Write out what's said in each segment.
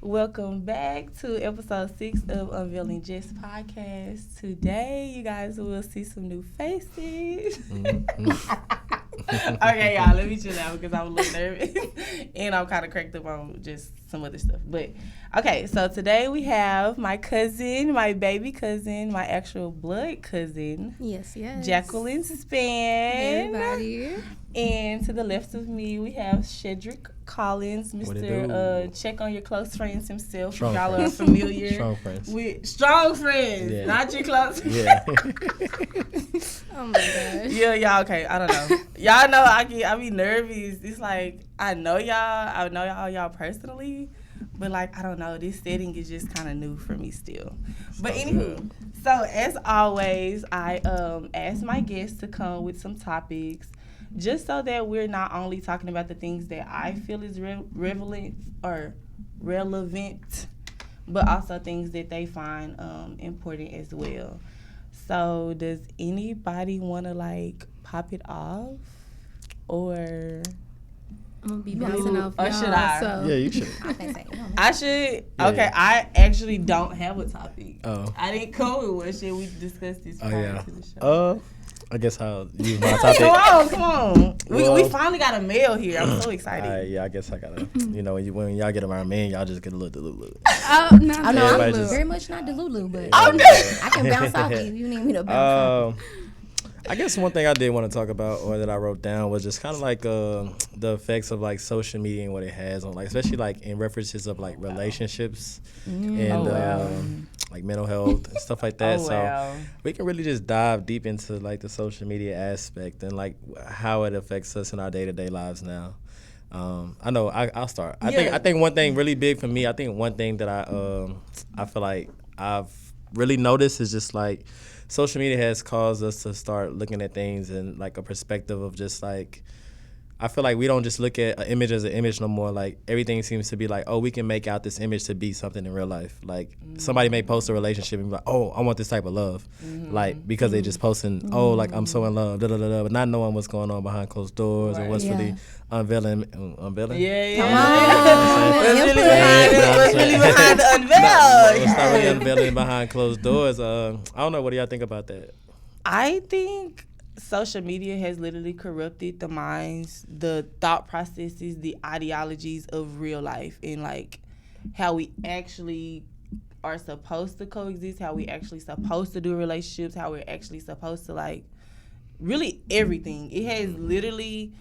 Welcome back to episode 6 of Unveiling Jess podcast. Today, you guys will see some new faces. Okay, y'all, let me chill out because I'm a little nervous and I'm kind of cracked up on just some other stuff. But okay, so today we have my cousin, my baby cousin, my actual blood cousin. Yes. Jacqueline Hey, Span. everybody. And to the left of me, we have Shedrick Collins, Mr. Check on your close friends himself. Strong Y'all friends. are familiar Strong friends. with strong friends, Yeah. not your close. Yeah. Oh my gosh. Yeah, y'all. Okay, I don't know. Y'all know I be nervous. It's like I know y'all personally, but like I don't know. This setting is just kind of new for me still. But anywho, so as always, I ask my guests to come with some topics, just so that we're not only talking about the things that I feel is relevant, but also things that they find important as well. So does anybody want to like pop it off, or I'm gonna be bouncing off Or y'all. should I? So. Yeah, you should. I can say it. I should? Yeah. Okay, I actually don't have a topic. Oh. I didn't come with one. Should we discuss this Oh prior yeah. to the show? I guess I'll use my topic. Come on. We Well- finally got a mail here. I'm so excited. Yeah, I guess I gotta. When y'all get around me, y'all just get a little delulu. Oh, no, I know, no, Everybody I'm just- very much not Delulu, but Oh, no. I can bounce off you. You need me to bounce off. I guess one thing I did want to talk about, or that I wrote down, was just kind of like the effects of like social media and what it has on, like, especially like in references of like relationships and like mental health and stuff like that. So we can really just dive deep into like the social media aspect and like how it affects us in our day-to-day lives now. I know I'll start. I think one thing really big for me. I think one thing that I feel like I've really noticed is just like social media has caused us to start looking at things in like a perspective of just like, I feel like we don't just look at an image as an image no more. Like everything seems to be like, oh, we can make out this image to be something in real life. Like somebody may post a relationship and be like, oh, I want this type of love. Like because they just posting, oh, like I'm so in love, da da da da, but not knowing what's going on behind closed doors or what's really unveiling. Yeah. Come on. What's really behind the unveil? It's not really unveiling behind closed doors. I don't know. What do y'all think about that? I think social media has literally corrupted the minds, the thought processes, the ideologies of real life, and like how we actually are supposed to coexist, how we actually supposed to do relationships, how we're actually supposed to like really everything. It has literally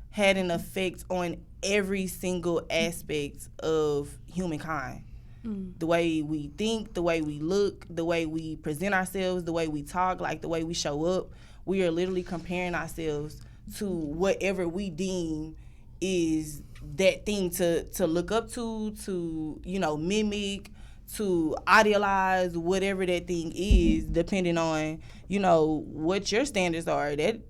had an effect on every single aspect of humankind. The way we think, the way we look, the way we present ourselves, the way we talk, like the way we show up. We are literally comparing ourselves to whatever we deem is that thing to look up to mimic, to idealize, whatever that thing is, depending on, what your standards are. That,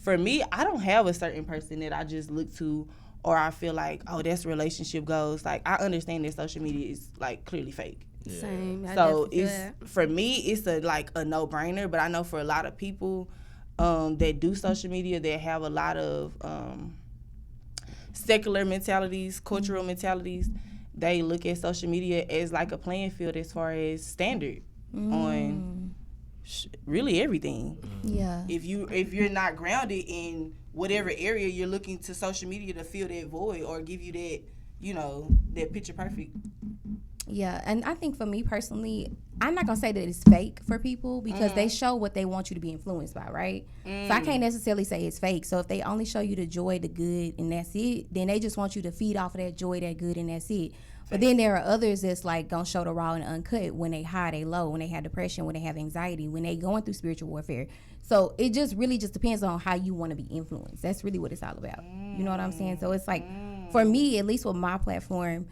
for me, I don't have a certain person that I just look to or I feel like, oh, that's relationship goals. Like, I understand that social media is, like, clearly fake. Yeah. Same. I So definitely feel it's that. for me, it's a no-brainer. But I know for a lot of people that do social media, that have a lot of secular mentalities, cultural mentalities, they look at social media as like a playing field as far as standard on really everything. Yeah. If you're not grounded in whatever area, you're looking to social media to fill that void or give you that, that picture perfect. Yeah, and I think for me personally, I'm not gonna say that it's fake for people because they show what they want you to be influenced by, right? So I can't necessarily say it's fake. So if they only show you the joy, the good, and that's it, then they just want you to feed off of that joy, that good, and that's it. But then there are others that's like gonna show the raw and uncut when they high, they low, when they have depression, when they have anxiety, when they going through spiritual warfare. So it just really just depends on how you want to be influenced. That's really what it's all about. You know what I'm saying? So it's like, for me, at least with my platform,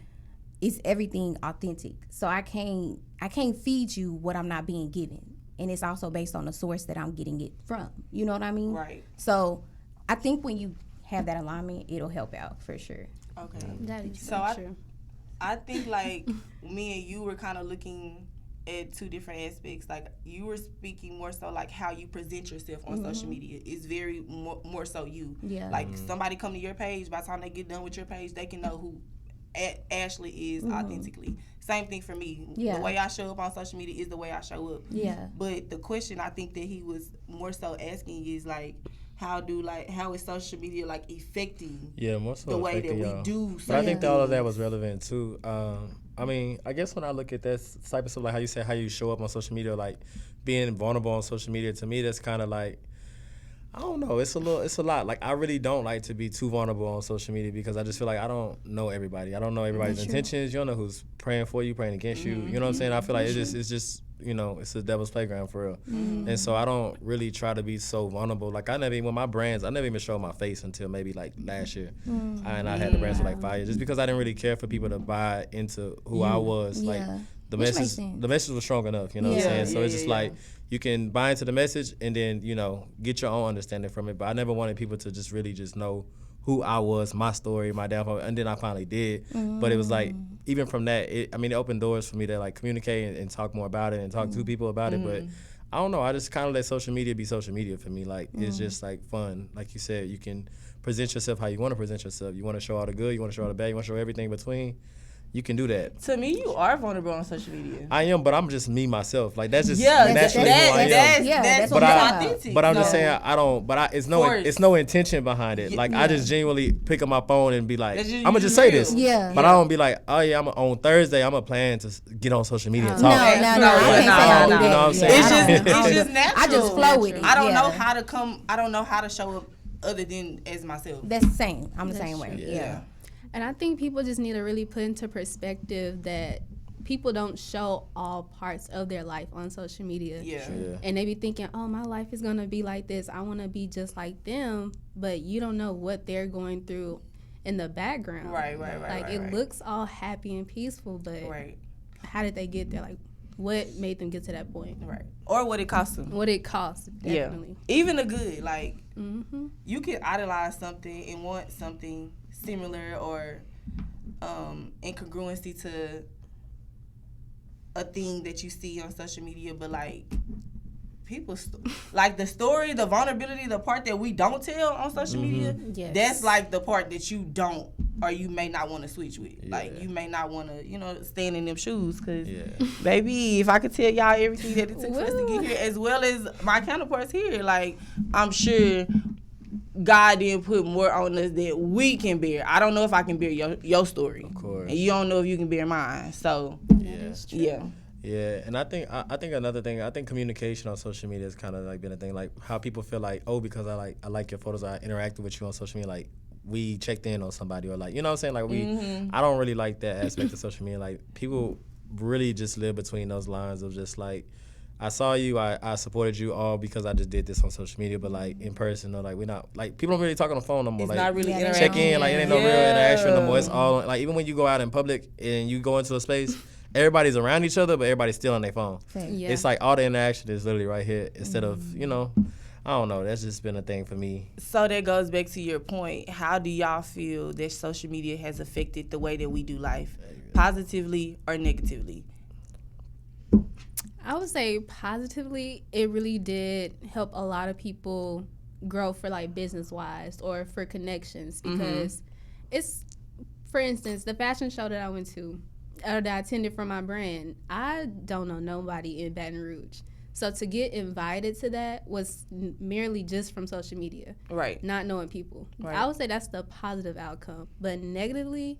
it's everything authentic. So I can't feed you what I'm not being given. And it's also based on the source that I'm getting it from. You know what I mean? Right. So I think when you have that alignment, it'll help out for sure. Okay. That is So true. I think like me and you were kind of looking at two different aspects. Like you were speaking more so like how you present yourself on social media is very more so you. Yeah. Like somebody come to your page, by the time they get done with your page, they can know who Ashley is authentically. Same thing for me. Yeah. The way I show up on social media is the way I show up. Yeah. But the question I think that he was more so asking is like, how is social media like affecting more so the way that affecting we y'all. do. But I think that all of that things. was relevant too. I mean, I guess when I look at that type of stuff, like how you said how you show up on social media, like being vulnerable on social media, to me that's kind of like, I don't know. It's a lot. Like, I really don't like to be too vulnerable on social media because I just feel like I don't know everybody. I don't know everybody's intentions. You don't know who's praying for you, praying against you. You know what I'm saying? I feel like it's just it's a devil's playground for real. And so I don't really try to be so vulnerable. Like, I never even showed my face until maybe like last year. And I had the brands for like 5 years just because I didn't really care for people to buy into who I was. Like, the message was strong enough, you know what I'm saying? So it's just like, you can buy into the message and then, get your own understanding from it. But I never wanted people to just really just know who I was, my story, my downfall, and then I finally did. But it was like, even from that, it opened doors for me to like communicate and talk more about it and talk to people about it. But I don't know, I just kind of let social media be social media for me. Like, it's just like fun. Like you said, you can present yourself how you want to present yourself. You want to show all the good, you want to show all the bad, you want to show everything in between. You can do that. To me, you are vulnerable on social media. I am, but I'm just me myself. Like, that's just naturally who I am. That's what authentic. But I'm just saying I don't. But it's no intention behind it. Like, I just genuinely pick up my phone and be like, I'm gonna just say this. Yeah. But I don't be like, oh yeah, on Thursday I'm gonna plan to get on social media and talk. No, I can't say I do that. You know what I'm saying? It's just natural. I just flow with it. I don't know how to come. I don't know how to show up other than as myself. That's the same. I'm the same way. Yeah. And I think people just need to really put into perspective that people don't show all parts of their life on social media. Yeah. And they be thinking, oh, my life is going to be like this. I want to be just like them. But you don't know what they're going through in the background. Right. Like, it looks all happy and peaceful, but how did they get there? Like, what made them get to that point? Right. Or what it cost them. What it costs, definitely. Yeah. Even the good. Like, you can idolize something and want something similar or incongruency to a thing that you see on social media, but like like the story, the vulnerability, the part that we don't tell on social media, that's like the part that you don't or you may not want to switch with. Like, you may not want to, stand in them shoes because, baby, if I could tell y'all everything that it took for us to get here, as well as my counterparts here, like, I'm sure God didn't put more on us than we can bear. I don't know if I can bear your story. Of course. And you don't know if you can bear mine. So, Yeah, and I think another thing, I think communication on social media has kind of like been a thing. Like, how people feel like, oh, because I like your photos, I interacted with you on social media, like we checked in on somebody, or like, you know what I'm saying? Like, I don't really like that aspect of social media. Like, people really just live between those lines of just like, I saw you, I supported you all because I just did this on social media, but like in person, or like we're not, like, people don't really talk on the phone no more. It's like, not really interaction. check in, like, it ain't no real interaction no more. It's all like, even when you go out in public and you go into a space, everybody's around each other, but everybody's still on their phone. Yeah. It's like all the interaction is literally right here instead of, I don't know. That's just been a thing for me. So that goes back to your point. How do y'all feel that social media has affected the way that we do life, positively or negatively? I would say positively, it really did help a lot of people grow for like business wise or for connections, because it's, for instance, the fashion show that I went to or that I attended for my brand, I don't know nobody in Baton Rouge. So to get invited to that was merely just from social media. Right. Not knowing people. Right. I would say that's the positive outcome. But negatively,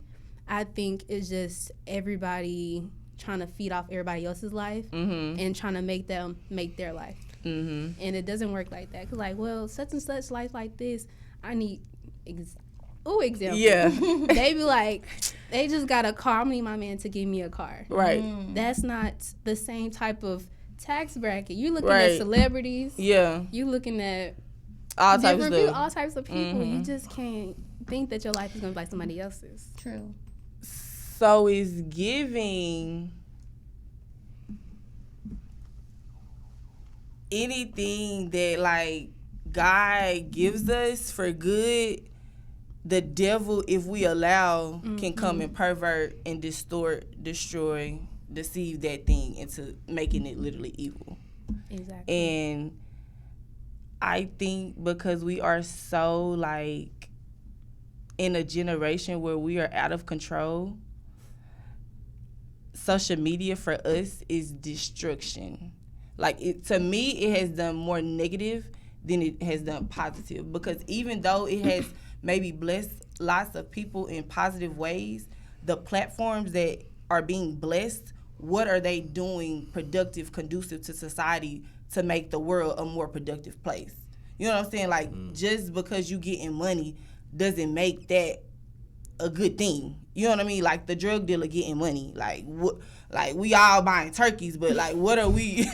I think it's just everybody trying to feed off everybody else's life and trying to make them make their life. And it doesn't work like that. Because, like, well, such and such life like this, I need example. Yeah. They be like, they just got a car. I need my man to give me a car. Right. That's not the same type of tax bracket. You looking at celebrities. Yeah. You looking at all types of people, all types of people. You just can't think that your life is going to be like somebody else's. True. So is giving anything that like God gives us for good, the devil, if we allow, can come and pervert and distort, destroy, deceive that thing into making it literally evil. Exactly. And I think because we are so like in a generation where we are out of control social media for us is destruction. Like, to me, it has done more negative than it has done positive, because even though it has maybe blessed lots of people in positive ways, the platforms that are being blessed, what are they doing productive, conducive to society to make the world a more productive place? You know what I'm saying? Like, just because you getting money doesn't make that a good thing. You know what I mean? Like, the drug dealer getting money. Like, like, we all buying turkeys, but like, what are we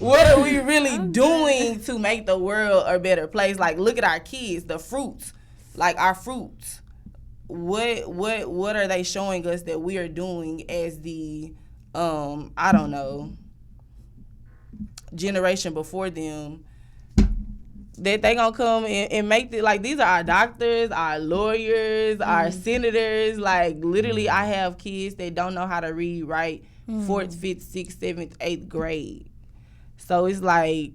really doing to make the world a better place? Like, look at our kids, the fruits, like our fruits. What are they showing us that we are doing as the I don't know, generation before them, that they gonna come and make it? Like, these are our doctors, our lawyers, our senators. Like, literally, I have kids that don't know how to read, write, 4th, 5th, 6th, 7th, 8th grade. So it's like,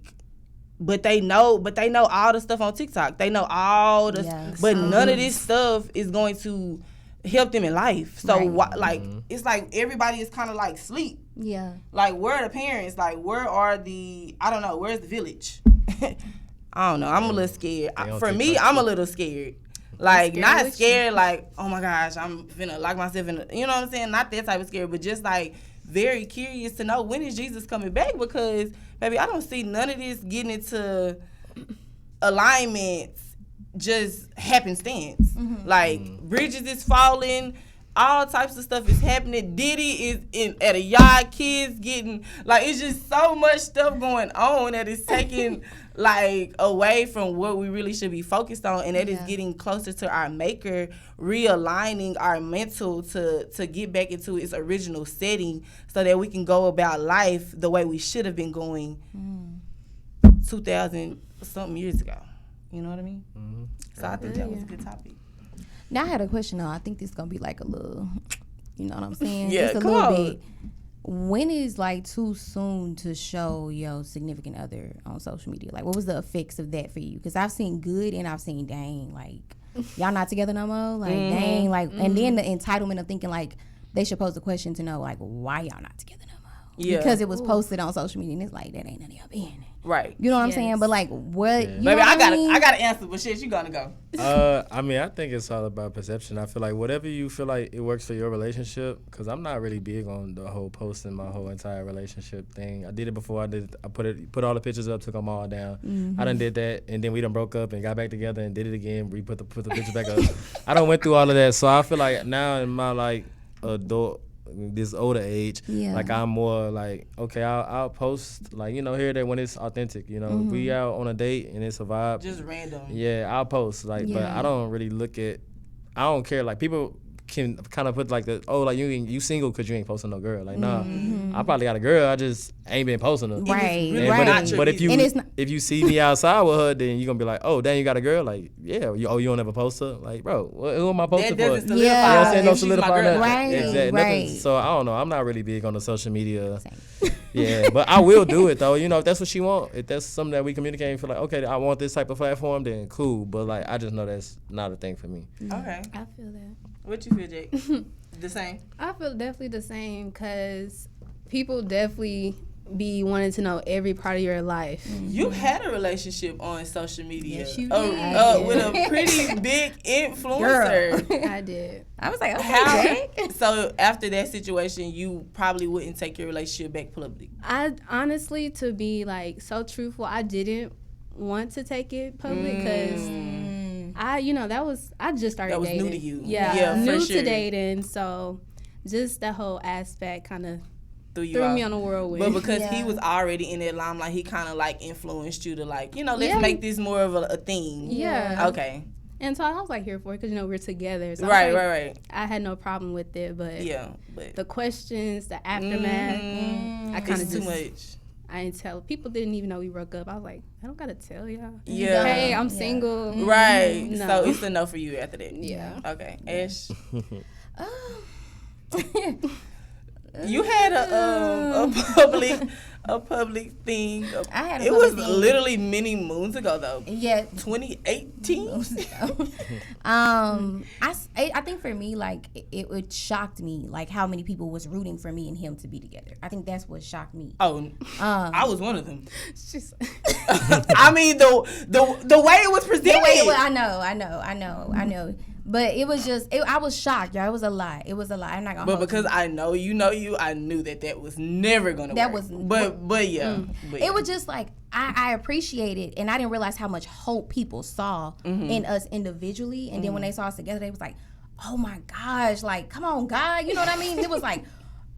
but they know all the stuff on TikTok. They know all the, but none of this stuff is going to help them in life. So like, it's like everybody is kind of like sleep. Yeah. Like, where are the parents? Like, where are the, I don't know, where's the village? I don't know. I'm a little scared. For me, I'm a little scared. Like, not scared like, oh my gosh, I'm finna lock myself in you know what I'm saying? Not that type of scared, but just like very curious to know, when is Jesus coming back? Because, baby, I don't see none of this getting into alignments just happenstance. Like, bridges is falling, all types of stuff is happening. Diddy is at a yard, kids getting, like, it's just so much stuff going on that is taking like away from what we really should be focused on, and that is getting closer to our maker, realigning our mental to get back into its original setting, so that we can go about life the way we should have been going 2,000 something years ago. You know what I mean? So I think that was a good topic. Now, I had a question though. I think this is gonna be like a little, you know what I'm saying? Yeah, just a little bit. When is like too soon to show your significant other on social media? Like, what was the effects of that for you? Because I've seen good and I've seen dang, like, y'all not together no more. Like, dang, like, and then the entitlement of thinking like they should pose a question to know like why y'all not together no more. Yeah, because it was posted on social media and it's like that ain't none of your business. Right. You know what I'm saying? But like, what? You Baby, know what I got to answer, but shit, you gonna go. I mean, I think it's all about perception. I feel like whatever you feel like it works for your relationship, because I'm not really big on the whole posting my whole entire relationship thing. I did it before. I put all the pictures up, took them all down. I done did that, and then we done broke up and got back together and did it again. We put the pictures back up. I done went through all of that, so I feel like now in my like adult, this older age, like I'm more like, okay, I'll post like, you know, here there when it's authentic, you know. We out on a date and it's a vibe, just random. Yeah, I'll post like, but I don't really look at, I don't care. Like, people can kind of put like the, oh, like you single because you ain't posting no girl. Like, nah, I probably got a girl, I just ain't been posting her. Right, But if you see me outside with her, then you gonna be like, oh, dang, you got a girl? Like, yeah, you don't ever post her? Like, bro, who am I posting for? Yeah, you know what I'm saying? No solidify nothing. Right, exactly. right. Nothing. So I don't know. I'm not really big on the social media. Yeah, but I will do it though. You know, if that's what she want, if that's something that we communicate and feel like, okay, I want this type of platform, then cool. But like, I just know that's not a thing for me. Okay. I feel that. What you feel, Jake? The same? I feel definitely the same, because people definitely be wanting to know every part of your life. You had a relationship on social media. Yes, you did. With a pretty big influencer. Girl. I did. I was like, okay, Jake. So after that situation, you probably wouldn't take your relationship back public. I honestly, to be like so truthful, I didn't want to take it public because I just started That was dating. new to you. Yeah, new for sure. to dating. So just that whole aspect kind of threw me on a whirlwind. But because he was already in that limelight, he kind of like influenced you to like, let's make this more of a thing. Yeah. Okay. And so I was like here for it because we're together. So Right. I had no problem with it, but but the questions, the aftermath, I kind of too much. I didn't tell. People didn't even know we broke up. I was like, I don't gotta tell y'all. Yeah. Hey, I'm single. Right. No. So it's a no for you after that. Yeah. Okay. Ash. You had a a public thing. I had a It public was thing. literally many moons ago, though. Yeah. 2018. I think for me, like, it shocked me, like, how many people was rooting for me and him to be together. I think that's what shocked me. Oh, I was one of them. She's I mean, the way it was presented. I know. But it was just, I was shocked, y'all. It was a lie. I'm not gonna. But hold because you. I know you, I knew that was never gonna That work. was- but yeah. But It was just like I appreciate it, and I didn't realize how much hope people saw in us individually, and then when they saw us together, they was like, "Oh my gosh, like, come on, God," you know what I mean? It was like,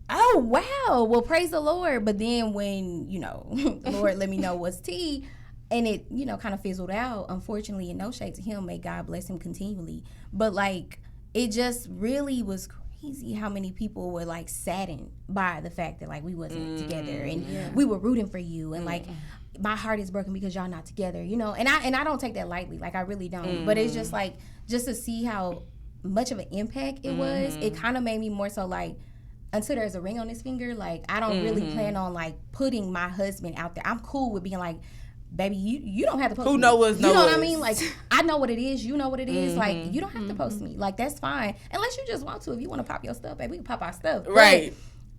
"Oh wow, well, praise the Lord." But then when the Lord let me know what's tea, and it kind of fizzled out, unfortunately, and no shade to him, may God bless him continually. But like, it just really was crazy how many people were like saddened by the fact that like we wasn't together, and we were rooting for you, and like my heart is broken because y'all not together, and I don't take that lightly, like I really don't. But it's just like, just to see how much of an impact it was, it kind of made me more so like, until there's a ring on his finger, like I don't really plan on like putting my husband out there. I'm cool with being like, baby, you don't have to post Who me. know us, know You know what us. I mean? Like, I know what it is. You know what it is. Like, you don't have to post me. Like, that's fine. Unless you just want to. If you want to pop your stuff, baby, we can pop our stuff. Right.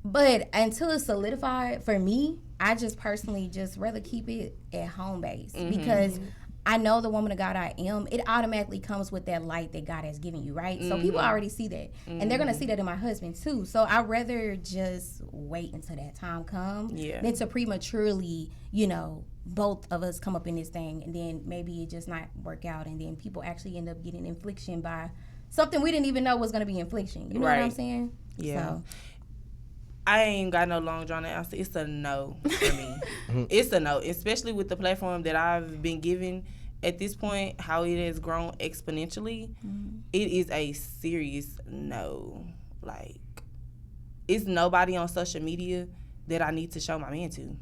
But until it's solidified, for me, I just personally just rather keep it at home base. Because I know the woman of God I am, it automatically comes with that light that God has given you, right? So people already see that. And they're going to see that in my husband, too. So I'd rather just wait until that time comes than to prematurely, both of us come up in this thing, and then maybe it just not work out, and then people actually end up getting infliction by something we didn't even know was going to be infliction. You know what I'm saying? Yeah. So. I ain't got no long drawn out answer. It's a no for me. It's a no, especially with the platform that I've been given at this point, how it has grown exponentially. It is a serious no. Like, it's nobody on social media that I need to show my man to.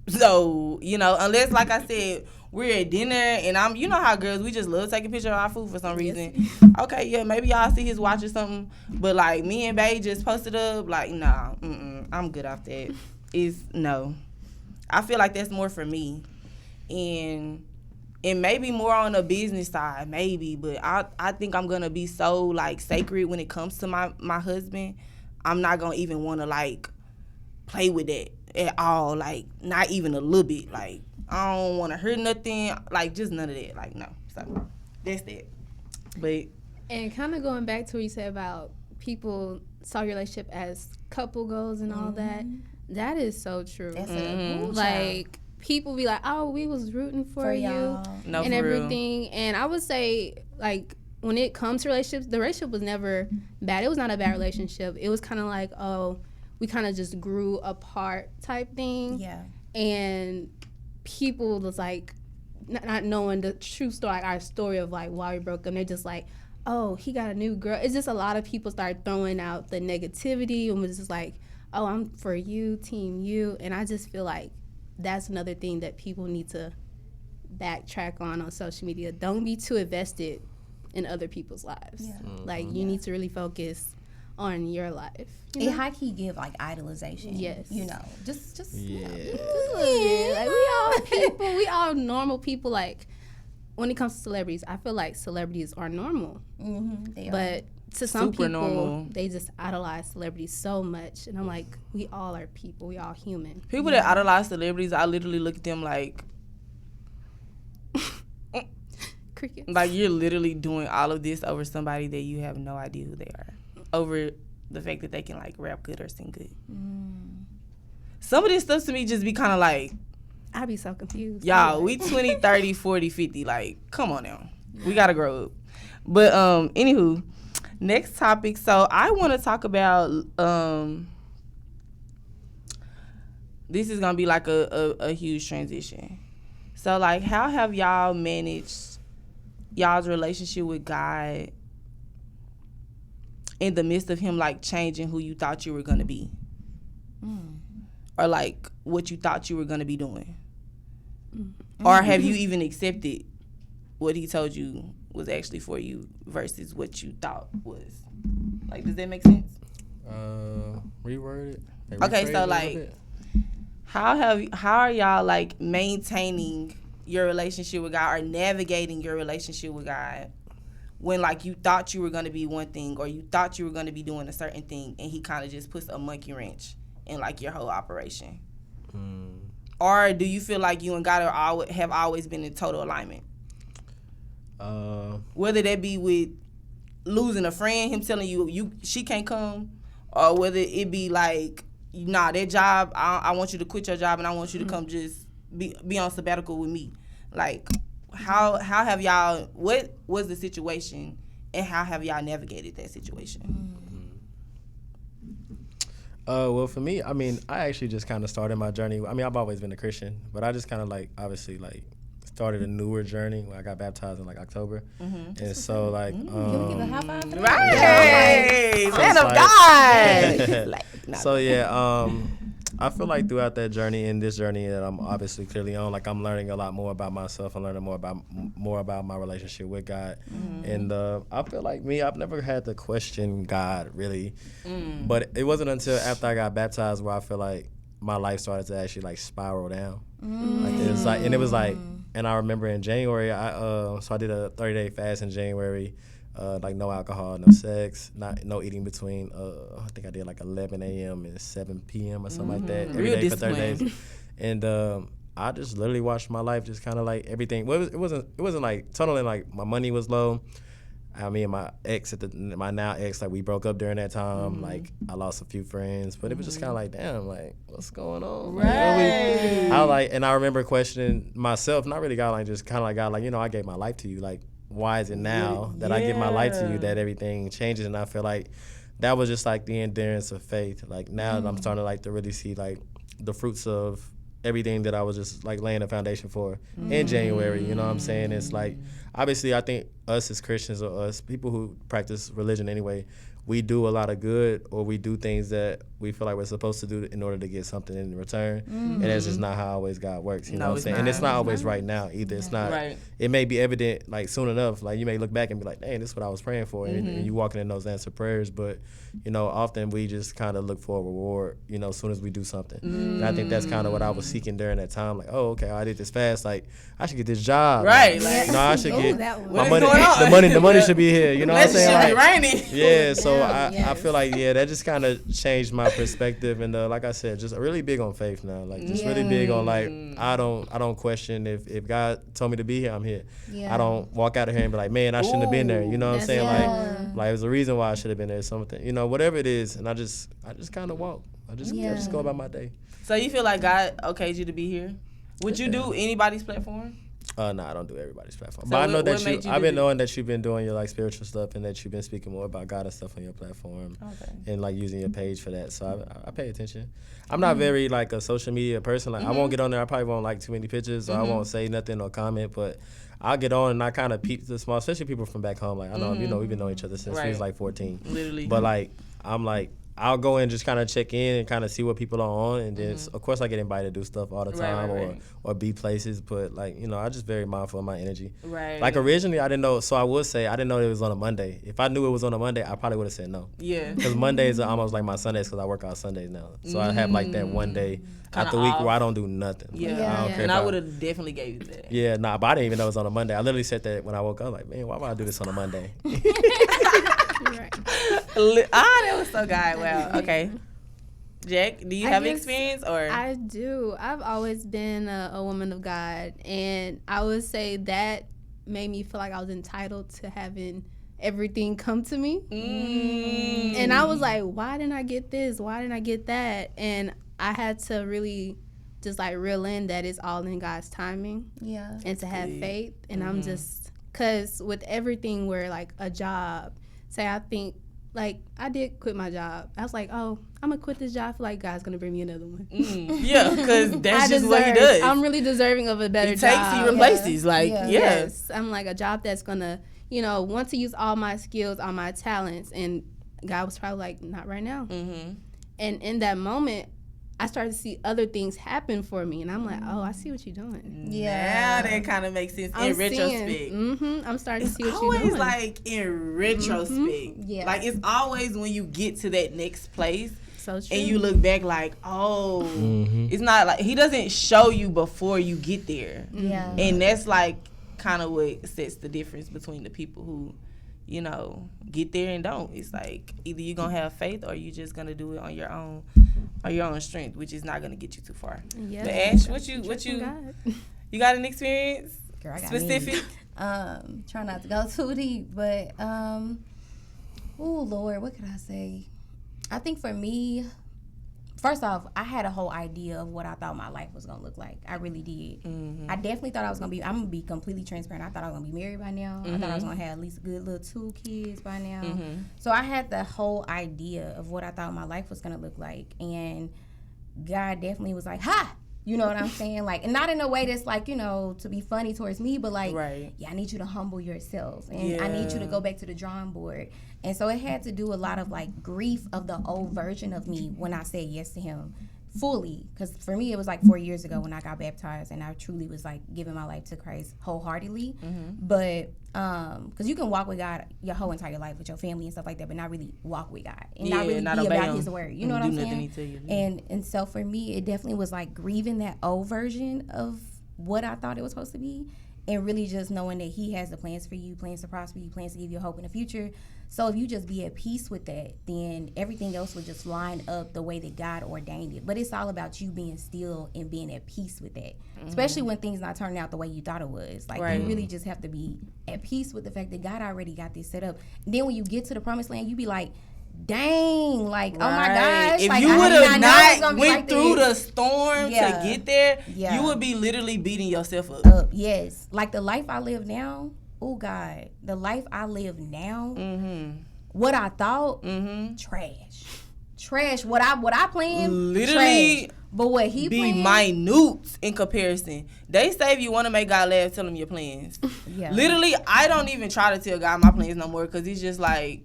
So, unless, like I said, we're at dinner and I'm, how girls, we just love taking pictures of our food for some reason. Okay, yeah, maybe y'all see his watch or something, but like me and Bae just posted up, like, nah, I'm good off that. No. I feel like that's more for me. And maybe more on the business side, maybe, but I think I'm gonna be so like sacred when it comes to my husband. I'm not gonna even wanna like play with that at all, like not even a little bit. Like I don't wanna hurt nothing, like just none of that. Like no. So that's that. But And kind of going back to what you said about people saw your relationship as couple goals and all that, that is so true. That's a Like, people be like, oh, we was rooting for you y'all. no, and for real. everything. And I would say, like, when it comes to relationships, the relationship was never bad. It was not a bad relationship. It was kind of like, oh, we kind of just grew apart type thing. Yeah. And people was like, not knowing the true story, like our story of like why we broke up. They're just like, oh, he got a new girl. It's just a lot of people start throwing out the negativity and was just like, oh, I'm for you, team you. And I just feel like that's another thing that people need to backtrack on social media. Don't be too invested in other people's lives. Yeah. Like, you need to really focus on your life. It high key give like idolization. Yes. Just Yeah. Like, we all people, we all normal people. Like, when it comes to celebrities, I feel like celebrities are normal. They are. But to some Super people, normal. they just idolize celebrities so much. And I'm like, we all are people. We all human. People that idolize celebrities, I literally look at them like Crickets. like you're literally doing all of this over somebody that you have no idea who they are. Over the fact that they can like rap good or sing good. Some of this stuff to me just be kind of like, I'd be so confused. y'all, we 20, 30, 40, 50. Like, come on now. We got to grow up. But, anywho, next topic. So, I want to talk about, this is going to be like a huge transition. So, like, how have y'all managed y'all's relationship with God in the midst of him, like, changing who you thought you were going to be? Or, like, what you thought you were going to be doing? Or have you even accepted what he told you was actually for you versus what you thought was? Like, does that make sense? Reword it. Okay, rephrase it a so, little like, bit. how are y'all like maintaining your relationship with God or navigating your relationship with God when like you thought you were going to be one thing or you thought you were going to be doing a certain thing and he kind of just puts a monkey wrench in like your whole operation? Or do you feel like you and God have always been in total alignment? Whether that be with losing a friend, him telling you she can't come, or whether it be like, nah, that job, I want you to quit your job and I want you to come just be on sabbatical with me. Like, how have y'all, what was the situation and how have y'all navigated that situation? Well, for me, I mean, I actually just kind of started my journey. I mean, I've always been a Christian, but I just kind of like, obviously, like, started a newer journey when I got baptized in like October. And so, like, Can we give a high five for that? Right, So man it's of God. Like, so yeah, I feel like throughout that journey, in this journey that I'm obviously clearly on, like I'm learning a lot more about myself. I'm learning more about my relationship with God, and I feel like I've never had to question God really, but it wasn't until after I got baptized where I feel like my life started to actually like spiral down. Like it was like, and I remember in January, so I did a 30-day fast in January. Like no alcohol, no sex, no eating between I think I did like 11 a.m. and 7 p.m. or something like that every Real day for 30 discipline. days. And I just literally watched my life just kind of like everything. Well, it wasn't like totally like my money was low. I mean, my ex my now ex, like we broke up during that time. Like I lost a few friends, but it was just kind of like, damn, like what's going on? Like, and I remember questioning myself, not really God, like just kind of like God, like I gave my life to you, like. Why is it now that I give my life to you that everything changes? And I feel like that was just like the endurance of faith. Like now that I'm starting to like to really see like the fruits of everything that I was just like laying the foundation for in January. You know what I'm saying? It's like obviously I think us as Christians or us people who practice religion anyway, we do a lot of good or we do things that we feel like we're supposed to do in order to get something in return. And that's just not how always God works. You know what I'm saying? And it's not always right now either. It's not. Right. It may be evident like soon enough. Like you may look back and be like, dang, this is what I was praying for. And you walking in those answered prayers. But, often we just kind of look for a reward, as soon as we do something. And I think that's kind of what I was seeking during that time. Like, oh, okay, I did this fast. Like, I should get this job. Right. Like, Like, I should get that one. my What is money. going on? The money should be here. You know what I'm saying? Should be Like, raining. yeah, so I feel like that just kind of changed my perspective, and like I said, just really big on faith now. Like just really big on like I don't question if God told me to be here, I'm here. Yeah. I don't walk out of here and be like, man, I shouldn't have been there. You know what I'm saying? Yeah. Like there's a reason why I should have been there. Something, whatever it is, and I just kind of walk. I just go about my day. So you feel like God okayed you to be here? Would you do anybody's platform? No, I don't do everybody's platform. So But I know what that made you I've do been this? knowing that you've been doing your like spiritual stuff and that you've been speaking more about God and stuff on your platform and like using your page for that. So I pay attention. I'm not very like a social media person. Like I won't get on there. I probably won't like too many pictures or I won't say nothing or comment. But I'll get on and I kind of peep the small, especially people from back home. Like I know we've been knowing each other since we was like 14. Literally. But like I'm like. I'll go in and just kind of check in and kind of see what people are on, and then of course I get invited to do stuff all the time or be places, but like I'm just very mindful of my energy. Right. Like originally I didn't know, so I would say I didn't know it was on a Monday. If I knew it was on a Monday, I probably would have said no. Yeah. Because Mondays are almost like my Sundays because I work out Sundays now, so I have like that one day out the week off. where I don't do nothing. Like, Yeah. I don't care And if I would have definitely gave you that. Yeah, nah, but I didn't even know it was on a Monday. I literally said that when I woke up, like, man, why would I do this on a Monday? That was so good. Wow. Okay. Jack, do you have guess experience or? I do. I've always been a woman of God, and I would say that made me feel like I was entitled to having everything come to me. And I was like, why didn't I get this? Why didn't I get that? And I had to really just like reel in that it's all in God's timing. Yeah. And to have faith. And I'm just, because with everything where like a job, say I think, like I did quit my job. I was like, oh, I'm gonna quit this job. I feel like God's gonna bring me another one. Yeah, because that's just what he does. I'm really deserving of a better He takes, job. he replaces. Like, Yeah. Yes, I'm like a job that's gonna, want to use all my skills, all my talents. And God was probably like, not right now. And in that moment, I started to see other things happen for me, and I'm like, oh, I see what you're doing. Now that kind of makes sense in retrospect. I'm starting to see what It's you're always doing. like in retrospect. Yeah. Like it's always when you get to that next place. So true. And you look back like, oh, it's not like he doesn't show you before you get there. Yeah. And that's like kind of what sets the difference between the people who, you know, get there and don't. It's like either you're gonna have faith or you're just gonna do it on your own strength, which is not gonna get you too far. Yeah. But Ash, what you God. you got an experience Girl, I got specific? me. Try not to go too deep, but oh Lord, what could I say? I think for me, first off, I had a whole idea of what I thought my life was gonna look like. I really did. I definitely thought I'm gonna be completely transparent. I thought I was gonna be married by now. I thought I was gonna have at least a good little 2 kids by now. So I had the whole idea of what I thought my life was gonna look like, and God definitely was like, "Ha!" You know what I'm saying? Like, and not in a way that's like, you know, to be funny towards me, but like, yeah, I need you to humble yourself, and I need you to go back to the drawing board. And so it had to do a lot of like grief of the old version of me when I said yes to him fully. Because for me, it was like 4 years ago when I got baptized, and I truly was like giving my life to Christ wholeheartedly. But because you can walk with God your whole entire life with your family and stuff like that, but not really walk with God and not really be about His word. You know what I'm saying? And so for me, it definitely was like grieving that old version of what I thought it was supposed to be, and really just knowing that He has the plans for you, plans to prosper you, plans to give you hope in the future. So if you just be at peace with that, then everything else will just line up the way that God ordained it. But it's all about you being still and being at peace with that, especially when things not turning out the way you thought it was. Like, you really just have to be at peace with the fact that God already got this set up. And then when you get to the promised land, you be like, dang, like, oh my gosh. If like, you would have not went like through the storm to get there, you would be literally beating yourself up. Yes. Like the life I live now, oh God, the life I live now, what I thought, trash. What I planned, literally, trash. But what he be planned, minute in comparison. They say if you want to make God laugh, tell him your plans. Literally, I don't even try to tell God my plans no more, because he's just like,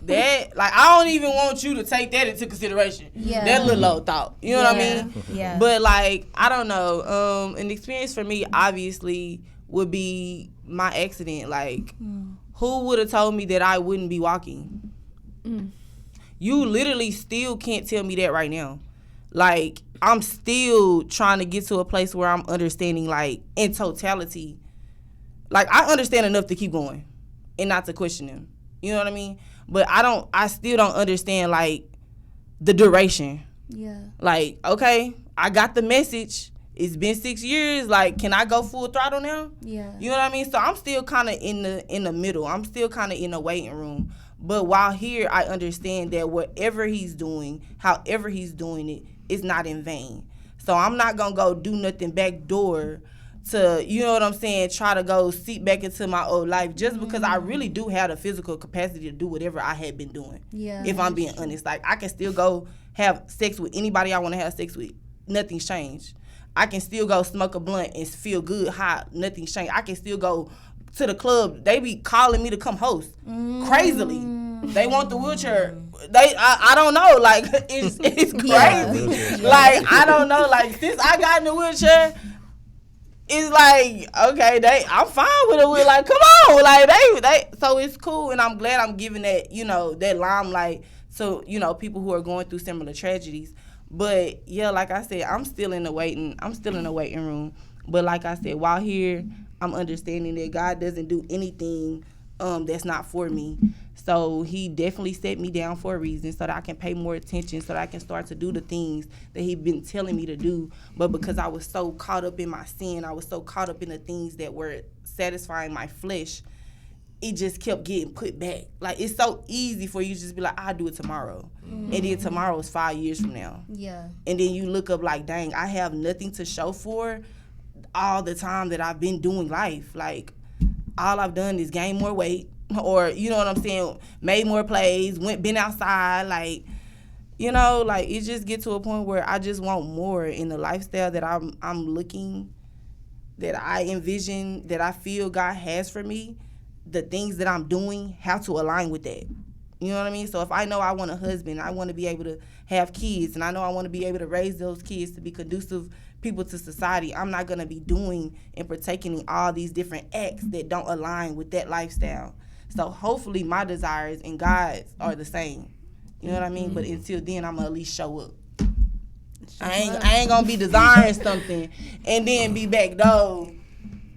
that, like, I don't even want you to take that into consideration. That little old thought, you know what I mean? But like, I don't know. An experience for me obviously would be my accident. Like, who would have told me that I wouldn't be walking? You literally still can't tell me that right now. Like, I'm still trying to get to a place where I'm understanding, like, in totality. Like, I understand enough to keep going and not to question them. You know what I mean? But I still don't understand, like, the duration. Like, okay, I got the message. It's been 6 years. Like, can I go full throttle now? You know what I mean? So I'm still kind of in the middle. I'm still kind of in the waiting room. But while here, I understand that whatever he's doing, however he's doing it, is not in vain. So I'm not going to go do nothing backdoor to, you know what I'm saying, try to go seep back into my old life, just because I really do have the physical capacity to do whatever I had been doing. If I'm being honest. Like, I can still go have sex with anybody I want to have sex with. Nothing's changed. I can still go smoke a blunt and feel good, hot. Nothing's changed. I can still go to the club. They be calling me to come host. Crazily. They want the wheelchair. I don't know. Like, it's crazy. Like, I don't know. Like, since I got in the wheelchair, it's like, okay, I'm fine with it. We're like, come on. Like, they so it's cool, and I'm glad I'm giving that, you know, that limelight to, you know, people who are going through similar tragedies. But yeah, like I said, I'm still in the waiting room. But like I said, while here, I'm understanding that God doesn't do anything that's not for me. So he definitely set me down for a reason, so that I can pay more attention, so that I can start to do the things that he's been telling me to do. But because I was so caught up in my sin, I was so caught up in the things that were satisfying my flesh, it just kept getting put back. Like, it's so easy for you to just be like, I'll do it tomorrow. And then tomorrow is 5 years from now. And then you look up like, dang, I have nothing to show for all the time that I've been doing life. Like, all I've done is gain more weight, or, you know what I'm saying, made more plays, been outside, like, you know, like, it just get to a point where I just want more in the lifestyle that I'm looking, that I envision, that I feel God has for me. The things that I'm doing have to align with that. You know what I mean? So if I know I want a husband, I want to be able to have kids, and I know I want to be able to raise those kids to be conducive people to society, I'm not going to be doing and partaking in all these different acts that don't align with that lifestyle. So hopefully my desires and God's are the same. You know what I mean? But until then, I'm gonna at least show up. I ain't gonna be desiring something and then be back door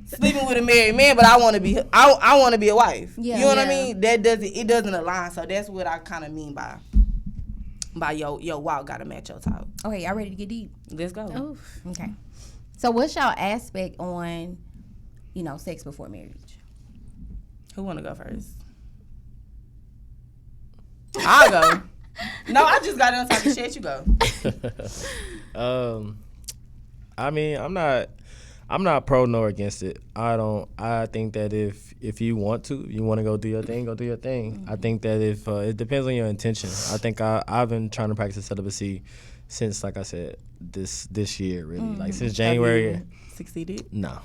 sleeping with a married man, but I want to be I want to be a wife. Yeah. You know what I mean? It doesn't align. So that's what I kind of mean by your walk gotta match your talk. Okay, y'all ready to get deep? Let's go. Oof. Okay. So what's y'all aspect on, sex before marriage? Who wanna go first? I'll go. No, I just got done talking shit. You go. I mean, I'm not pro nor against it. I think that if you want to go do your thing, go do your thing. I think that if it depends on your intention. I think I've been trying to practice celibacy since, like I said, this year really. Like since January. Have you succeeded? No.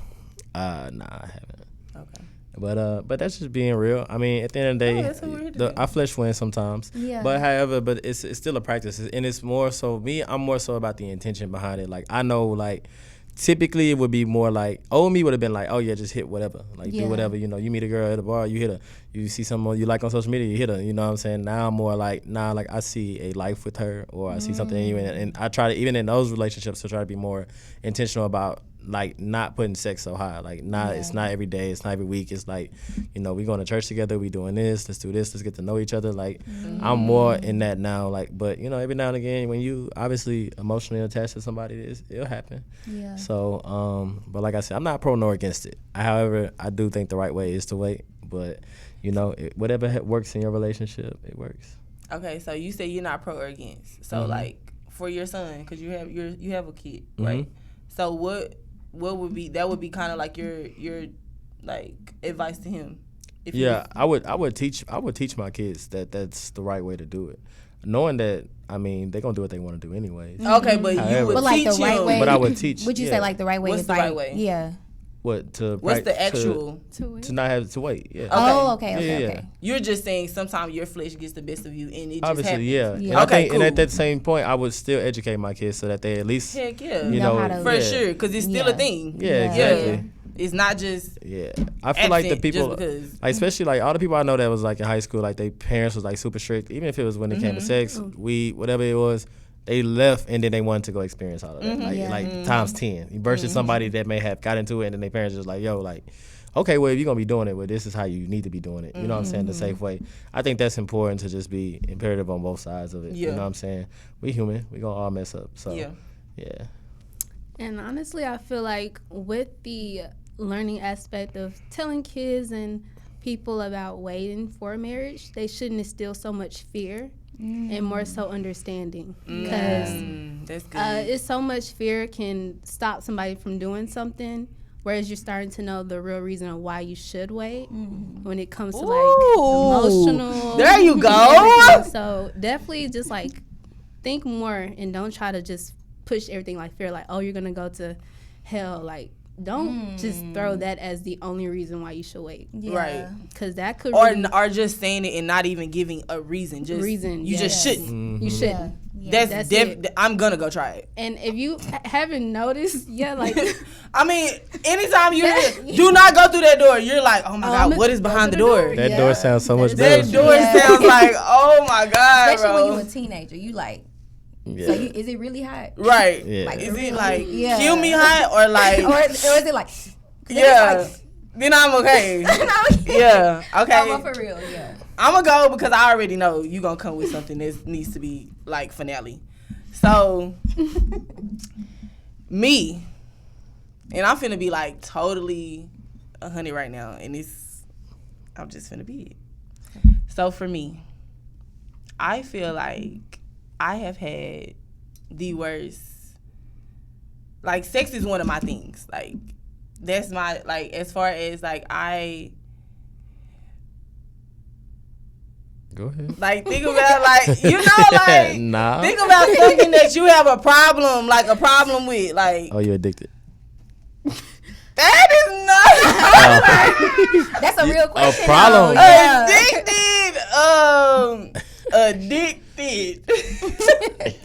Nah, I haven't. Okay. But that's just being real. I mean, at the end of the that's what we're here to do. our flesh wins sometimes. Yeah. But it's still a practice, and it's more so me. I'm more so about the intention behind it. Like I know, like typically it would be more like old me would have been like, oh yeah, just hit whatever, like do whatever. You meet a girl at a bar, you hit her. You see someone you like on social media, you hit her. You know what I'm saying? Now I'm more like like I see a life with her, or I see something in you, and I try to even in those relationships to try to be more intentional about like not putting sex so high. Like it's not every day, it's not every week. It's like, we going to church together, we doing this, let's do this, let's get to know each other. Like I'm more in that now. Like, but every now and again when you obviously emotionally attached to somebody, it'll happen. Yeah. So, but like I said, I'm not pro nor against it. However, I do think the right way is to wait. But whatever works in your relationship, it works. Okay, so you say you're not pro or against. So like for your son, because you have a kid, right? So what would be kind of like your like advice to him? I would teach my kids that that's the right way to do it, knowing that they're gonna do what they want to do anyways. Okay, but you would like teach the right him. way. But I would teach. Would you say like the right way? What's is the like, right way? Yeah. What's the actual to not have to wait? Yeah. Oh, okay. You're just saying sometimes your flesh gets the best of you, and it just obviously, happens. yeah. Okay, cool. And at that same point, I would still educate my kids so that they at least heck yeah, know how to for sure, because it's still a thing. Yeah, exactly. Yeah. It's not just I feel like the people, just because. like especially like all the people I know that was like in high school, like their parents was like super strict. Even if it was when it came to sex, weed, whatever it was, they left and then they wanted to go experience all of that, like times 10 versus somebody that may have got into it and then their parents just like, yo, like, okay, well if you're gonna be doing it, well this is how you need to be doing it. You know what I'm saying? The safe way. I think that's important to just be imperative on both sides of it. You know what I'm saying? We human, we gonna all mess up. So yeah. And honestly, I feel like with the learning aspect of telling kids and people about waiting for marriage, they shouldn't instill so much fear and more so understanding, because that's good. it's so much fear can stop somebody from doing something, whereas you're starting to know the real reason of why you should wait when it comes to like emotional. There you go. So definitely just like think more and don't try to just push everything like fear, like, oh, you're gonna go to hell. Like, don't just throw that as the only reason why you should wait. Right. Because that could or just saying it and not even giving a reason. Just you just shouldn't. You shouldn't. That's I'm gonna go try it. And if you haven't noticed, like I mean, anytime you do not go through that door, you're like, oh my God, what is behind the door? That door sounds so much better. That door sounds like, oh my God, especially bro. when you're a teenager, you like. So is it really hot? Right. Yeah. Like, is it like kill me hot or like or is it like then I'm okay. Yeah. Okay. No, but for real, I'm gonna go because I already know you gonna come with something that needs to be like finale. So me, and I'm finna be like totally 100 right now, and I'm just finna be it. So for me, I feel like I have had the worst. Like, sex is one of my things. Like, that's my, like, as far as, like, Go ahead. like, think about, like, like, nah. think about something that you have a problem with, like. Oh, you're addicted. That is not. That's a real question. A problem. Addicted.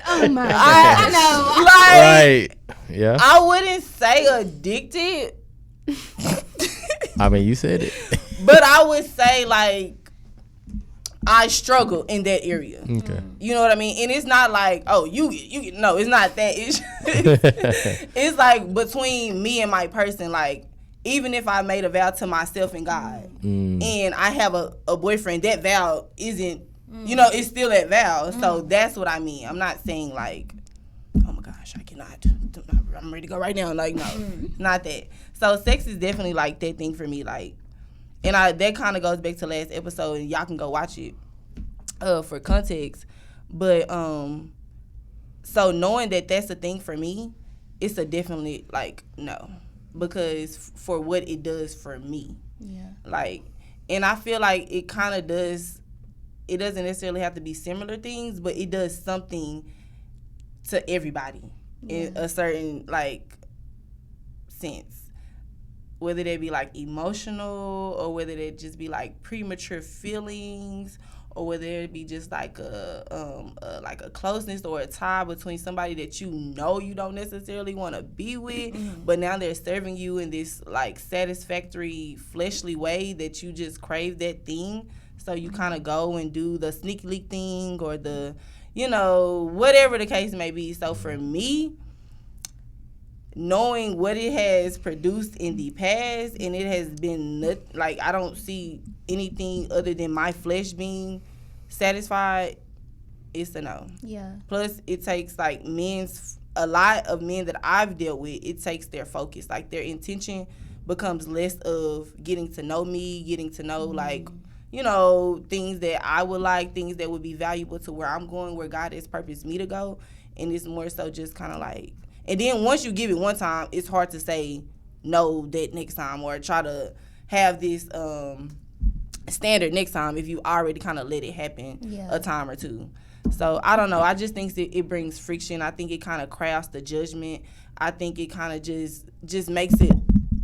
oh my God. I know. Like, Right. Yeah. I wouldn't say addicted. I mean, you said it. But I would say, like, I struggle in that area. Okay. You know what I mean? And it's not like, oh, you no, it's not that. It's like between me and my person, like, even if I made a vow to myself and God, and I have a boyfriend, that vow isn't, it's still that vow. So that's what I mean. I'm not saying like, oh my gosh, I cannot, I'm ready to go right now. Like, no, not that. So sex is definitely like that thing for me. Like, and that kind of goes back to last episode, and y'all can go watch it for context. But so knowing that that's a thing for me, it's a definitely like no, because for what it does for me. Yeah. Like, and I feel like it kind of does. It doesn't necessarily have to be similar things, but it does something to everybody in a certain like sense. Whether they be like emotional, or whether they just be like premature feelings, or whether it be just like a closeness or a tie between somebody that you don't necessarily want to be with, but now they're serving you in this like satisfactory fleshly way that you just crave that thing. So you kind of go and do the sneaky leak thing, or the, whatever the case may be. So for me, knowing what it has produced in the past, and it has been like, I don't see anything other than my flesh being satisfied, it's a no. Yeah. Plus, it takes like a lot of men that I've dealt with, it takes their focus. Like, their intention becomes less of getting to know me, getting to know like, things that I would like, things that would be valuable to where I'm going, where God has purposed me to go. And it's more so just kind of like, and then once you give it one time, it's hard to say no that next time, or try to have this standard next time if you already kind of let it happen a time or two. So I don't know. I just think it brings friction. I think it kind of crafts the judgment. I think it kind of just makes it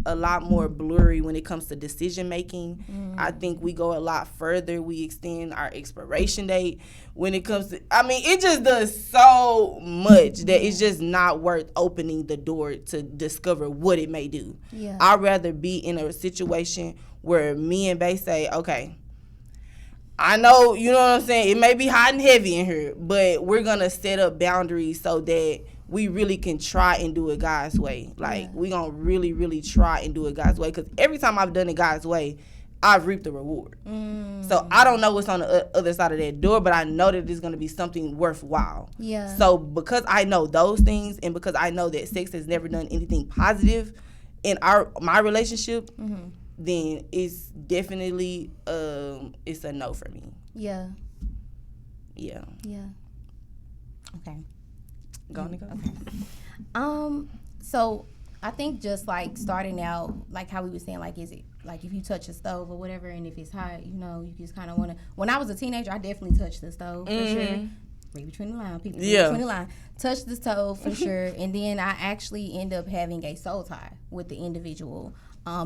a lot more blurry when it comes to decision making. I think we go a lot further. We extend our expiration date when it comes to, it just does so much that it's just not worth opening the door to discover what it may do. Yeah. I'd rather be in a situation where me and Bae say, okay, I know, you know what I'm saying, it may be hot and heavy in here, but we're going to set up boundaries so that we really can try and do it God's way. Like, we going to really, really try and do it God's way. Because every time I've done it God's way, I've reaped the reward. So I don't know what's on the other side of that door, but I know that it's going to be something worthwhile. Yeah. So because I know those things, and because I know that sex has never done anything positive in my relationship, then it's definitely it's a no for me. Yeah. Yeah. Yeah. Okay. Go on, Nicole. Okay. So I think just like starting out, like how we were saying, like, is it like if you touch a stove or whatever, and if it's hot, you just kind of want to. When I was a teenager, I definitely touched the stove for sure. Read between the lines, people. Yeah. Between the lines, touch the stove for sure, and then I actually end up having a soul tie with the individual.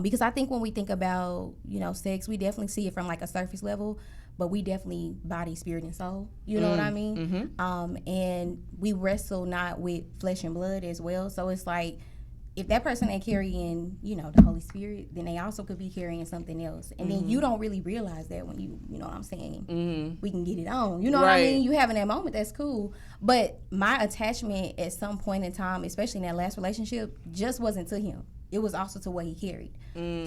Because I think when we think about, sex, we definitely see it from like a surface level, but we definitely body, spirit, and soul. You know what I mean? And we wrestle not with flesh and blood as well. So it's like, if that person ain't carrying, the Holy Spirit, then they also could be carrying something else. And then you don't really realize that when you know what I'm saying? We can get it on. You know what I mean? You having that moment, that's cool. But my attachment at some point in time, especially in that last relationship, just wasn't to him. It was also to what he carried.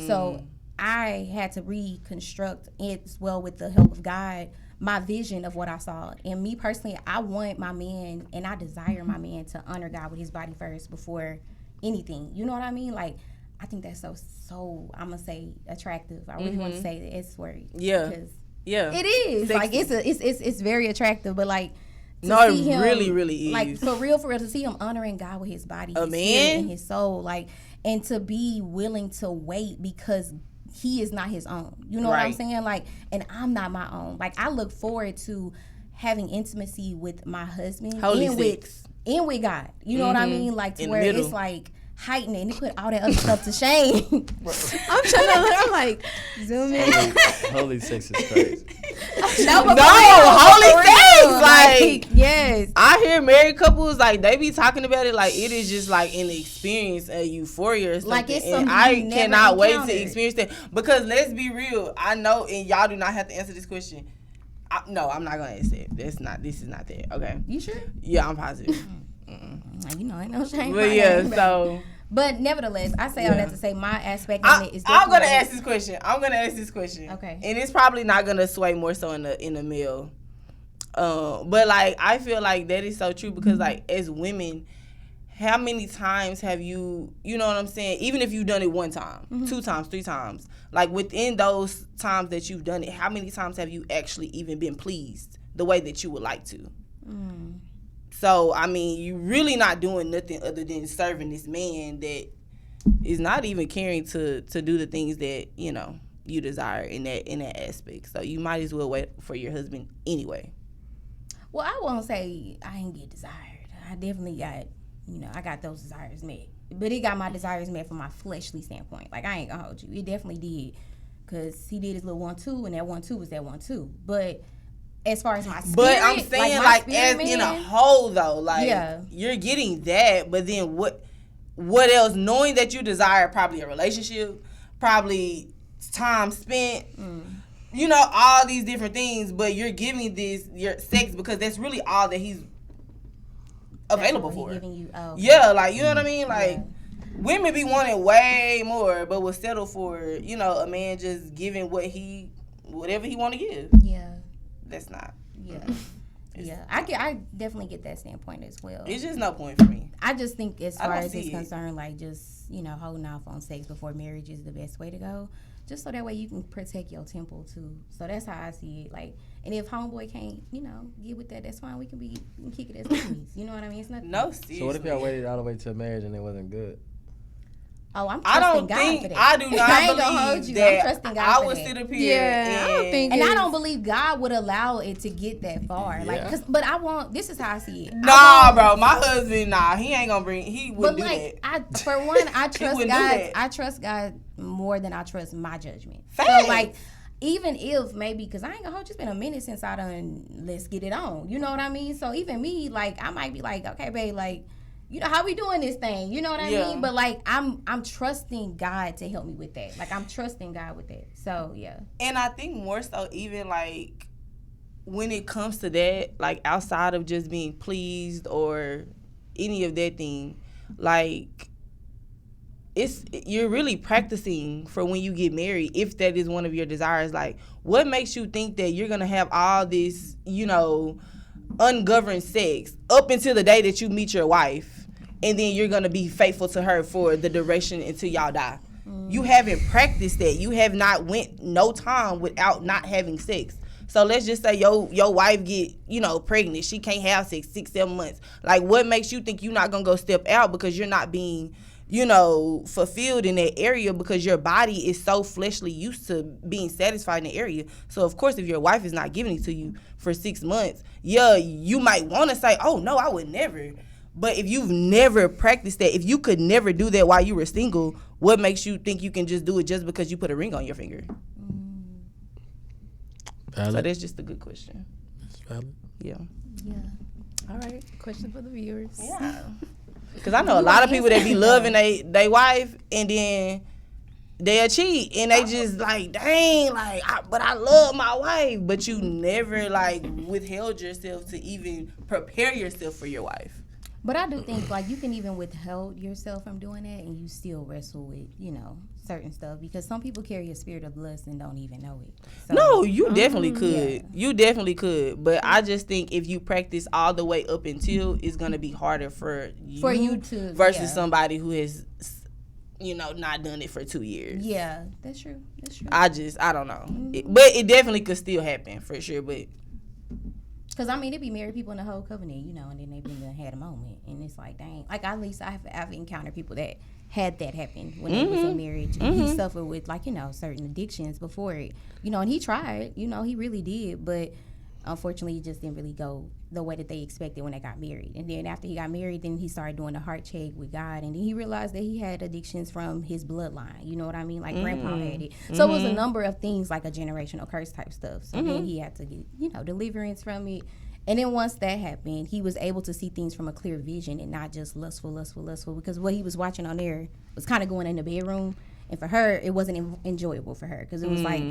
So I had to reconstruct it as well, with the help of God, my vision of what I saw. And me personally, I want my man, and I desire my man to honor God with his body first before anything. You know what I mean? Like, I think that's so I'm gonna say attractive. I really want to say the S word. Yeah. Because it is. Sexy. Like, it's very attractive, but like, no, it him, really, really is. Like, for real, to see him honoring God with his body, his spirit, and his soul, like, and to be willing to wait because he is not his own. You know what I'm saying? Like, and I'm not my own. Like, I look forward to having intimacy with my husband and with God. You know what I mean? Like, to where it's like heightened, and he put all that other stuff to shame. I'm trying to. I'm like, zoom in. Holy sex is crazy. Holy sex, like, yes. I hear married couples, like, they be talking about it like it is just like an experience, a euphoria or something. Like, it's and something I you never cannot wait to encountered. experience that, because let's be real, I know, and y'all do not have to answer this question, No, I'm not gonna accept. This is not that. Okay. You sure? Yeah, I'm positive. You know, ain't no shame. But yeah, so. But nevertheless, I say all that to say my aspect in it is. I'm gonna ask this question. Okay. And it's probably not gonna sway more so in the male. But like I feel like that is so true because like as women, how many times have you know what I'm saying? Even if you've done it one time, 2 times, 3 times, like within those times that you've done it, how many times have you actually even been pleased the way that you would like to? So, I mean, you really not doing nothing other than serving this man that is not even caring to do the things that, you know, you desire in that aspect. So you might as well wait for your husband anyway. Well, I won't say I ain't get desired. I definitely got, I got those desires met. But it got my desires met from my fleshly standpoint. Like, I ain't gonna hold you. It definitely did. Because he did his little 1-2, and that 1-2 was that 1-2. But as far as my spirit, but I'm saying like as in a whole though, like you're getting that, but then what else? Knowing that you desire probably a relationship, probably time spent, you know, all these different things, but you're giving this your sex because that's really all that he's available for. Giving you, yeah, like you know what I mean, like. Yeah. Women be wanting way more, but will settle for, you know, a man just giving whatever he want to give. Yeah. That's not. Yeah. Yeah. I definitely get that standpoint as well. It's just no point for me. I just think as far as it's concerned, like just, holding off on sex before marriage is the best way to go. Just so that way you can protect your temple too. So that's how I see it. Like, and if homeboy can't, get with that, that's fine. We can kick it as homies. You know what I mean? It's nothing. No, seriously. So what if y'all waited all the way to marriage and it wasn't good? Oh, I'm trusting God for that. I do not I ain't gonna hold you. I'm trusting God for that. I would sit up here and I don't believe God would allow it to get that far. Yeah. Like, but I want. This is how I see it. Nah, bro, my husband, he ain't gonna bring. He wouldn't do that. I trust God. I trust God more than I trust my judgment. Fact. So like, even if maybe, because I ain't gonna hold you, it's been a minute since I done. Let's get it on. You know what I mean? So even me, like, I might be like, okay, babe, like. How we doing this thing? You know what I mean? But like I'm trusting God to help me with that. Like I'm trusting God with that. So yeah. And I think more so even like when it comes to that, like outside of just being pleased or any of that thing, like you're really practicing for when you get married, if that is one of your desires. Like what makes you think that you're gonna have all this, ungoverned sex up until the day that you meet your wife? And then you're going to be faithful to her for the duration until y'all die. You haven't practiced that. You have not went no time without not having sex. So let's just say your wife get, pregnant. She can't have sex 6-7 months. Like, what makes you think you're not going to go step out because you're not being, fulfilled in that area because your body is so fleshly used to being satisfied in the area. So, of course, if your wife is not giving it to you for 6 months, you might want to say, oh, no, I would never. But if you've never practiced that, if you could never do that while you were single, what makes you think you can just do it just because you put a ring on your finger? Valid. So that's just a good question. That's valid. Yeah. Yeah. All right. Question for the viewers. Yeah. Because I know a lot of people that be loving they wife and then they'll cheat and they just like, dang, like, but I love my wife. But you never like withheld yourself to even prepare yourself for your wife. But I do think, like, you can even withhold yourself from doing that and you still wrestle with, certain stuff. Because some people carry a spirit of lust and don't even know it. So, no, you definitely could. Yeah. You definitely could. But I just think if you practice all the way up until, it's going to be harder for you to versus somebody who has, not done it for 2 years. Yeah, that's true. I don't know. But it definitely could still happen for sure. But because, it be married people in the whole covenant, and then they been had a moment. And it's like, dang. Like, at least I've encountered people that had that happen when they was in marriage. And he suffered with, like, certain addictions before it. And he tried. He really did. But, unfortunately, it just didn't really go the way that they expected when they got married. And then after he got married, then he started doing the heart check with God. And then he realized that he had addictions from his bloodline. You know what I mean? Like, grandpa had it. So it was a number of things, like a generational curse type stuff. So then he had to get, deliverance from it. And then once that happened, he was able to see things from a clear vision and not just lustful. Because what he was watching on there was kind of going in the bedroom. And for her, it wasn't enjoyable for her because it was like,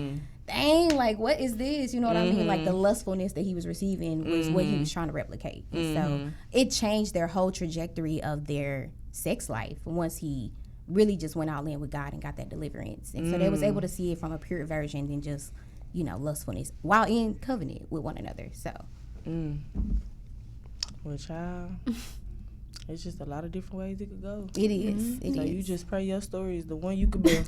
dang, like, what is this? You know what I mean? Like, the lustfulness that he was receiving was what he was trying to replicate. And so it changed their whole trajectory of their sex life once he really just went all in with God and got that deliverance. And so they was able to see it from a pure version than just, you know, lustfulness while in covenant with one another. So. Well, child, it's just a lot of different ways it could go. It is. It So is. you just pray your story is the one you could bear.